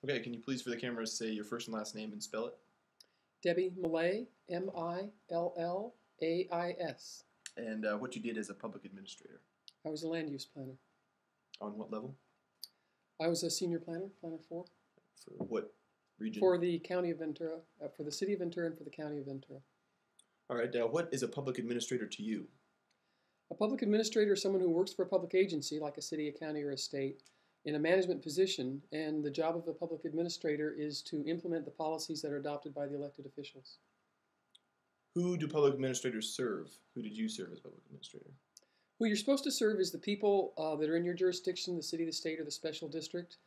Okay, can you please for the camera say your first and last name and spell it? Debby Millais, Millais. And what you did as a public administrator. I was a land use planner. On what level? I was a senior planner, planner 4. For what region? For the county of Ventura, for the city of Ventura and for the county of Ventura. All right, what is a public administrator to you? A public administrator is someone who works for a public agency, like a city, a county, or a state, in a management position, and the job of a public administrator is to implement the policies that are adopted by the elected officials. Who do public administrators serve? Who did you serve as public administrator? Who you're supposed to serve is the people that are in your jurisdiction, the city, the state, or the special district.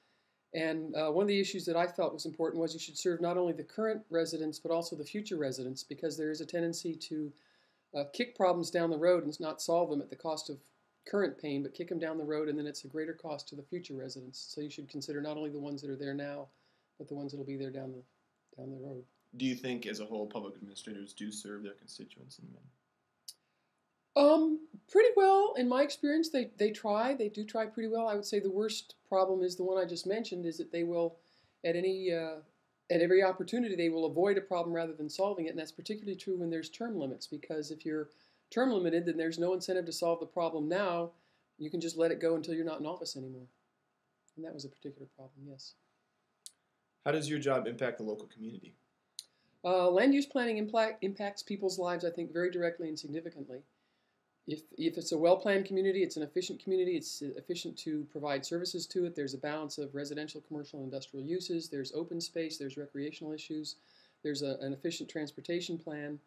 And one of the issues that I felt was important was you should serve not only the current residents, but also the future residents, because there is a tendency to kick problems down the road and not solve them at the cost of current pain, but kick them down the road, and then it's a greater cost to the future residents. So you should consider not only the ones that are there now, but the ones that will be there down the road. Do you think, as a whole, public administrators do serve their constituents in the end? Pretty well. In my experience, they try. They do try pretty well. I would say the worst problem is the one I just mentioned, is that they will, at every opportunity, they will avoid a problem rather than solving it, and that's particularly true when there's term limits, because if you're term limited, then there's no incentive to solve the problem now. You can just let it go until you're not in office anymore. And that was a particular problem, yes. How does your job impact the local community? Land use planning impacts people's lives, I think, very directly and significantly. If it's a well-planned community, it's an efficient community, it's efficient to provide services to it, there's a balance of residential, commercial, and industrial uses, there's open space, there's recreational issues, there's an efficient transportation plan.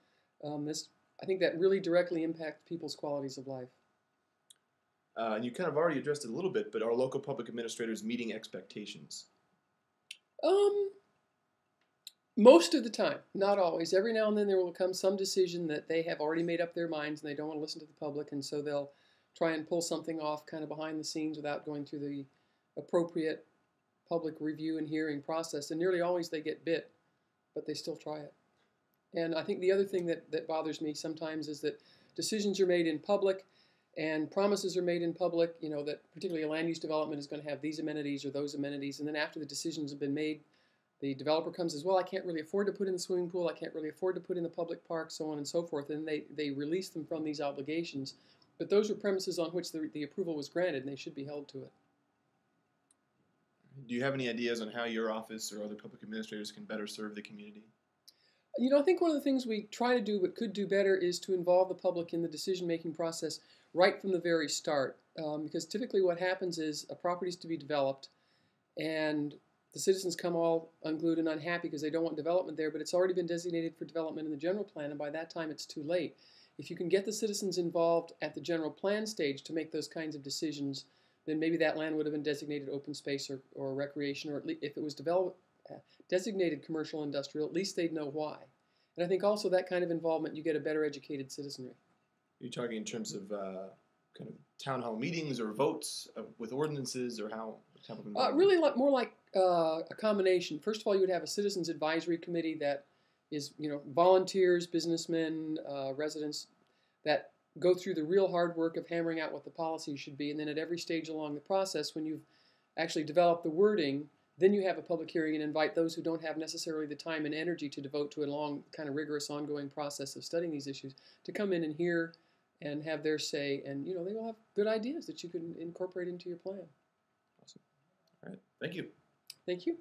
I think that really directly impacts people's qualities of life. And you kind of already addressed it a little bit, but are local public administrators meeting expectations? Most of the time, not always. Every now and then there will come some decision that they have already made up their minds and they don't want to listen to the public, and so they'll try and pull something off kind of behind the scenes without going through the appropriate public review and hearing process. And nearly always they get bit, but they still try it. And I think the other thing that bothers me sometimes is that decisions are made in public and promises are made in public, you know, that particularly a land use development is going to have these amenities or those amenities, and then after the decisions have been made, the developer comes as, well, I can't really afford to put in the swimming pool, I can't really afford to put in the public park, so on and so forth, and they release them from these obligations. But those are premises on which the approval was granted, and they should be held to it. Do you have any ideas on how your office or other public administrators can better serve the community? You know, I think one of the things we try to do but could do better is to involve the public in the decision-making process right from the very start. Because typically what happens is a property is to be developed, and the citizens come all unglued and unhappy because they don't want development there, but it's already been designated for development in the general plan, and by that time it's too late. If you can get the citizens involved at the general plan stage to make those kinds of decisions, then maybe that land would have been designated open space or recreation, or at least if it was designated commercial industrial, at least they'd know why. And I think also that kind of involvement, you get a better educated citizenry. Are you talking in terms of kind of town hall meetings or votes with ordinances, or how type of involvement? Really more like a combination. First of all, you would have a citizens advisory committee that is, you know, volunteers, businessmen, residents that go through the real hard work of hammering out what the policy should be, and then at every stage along the process, when you've actually developed the wording, then you have a public hearing and invite those who don't have necessarily the time and energy to devote to a long, kind of rigorous, ongoing process of studying these issues to come in and hear and have their say, and you know, they will have good ideas that you can incorporate into your plan. Awesome. All right. Thank you. Thank you.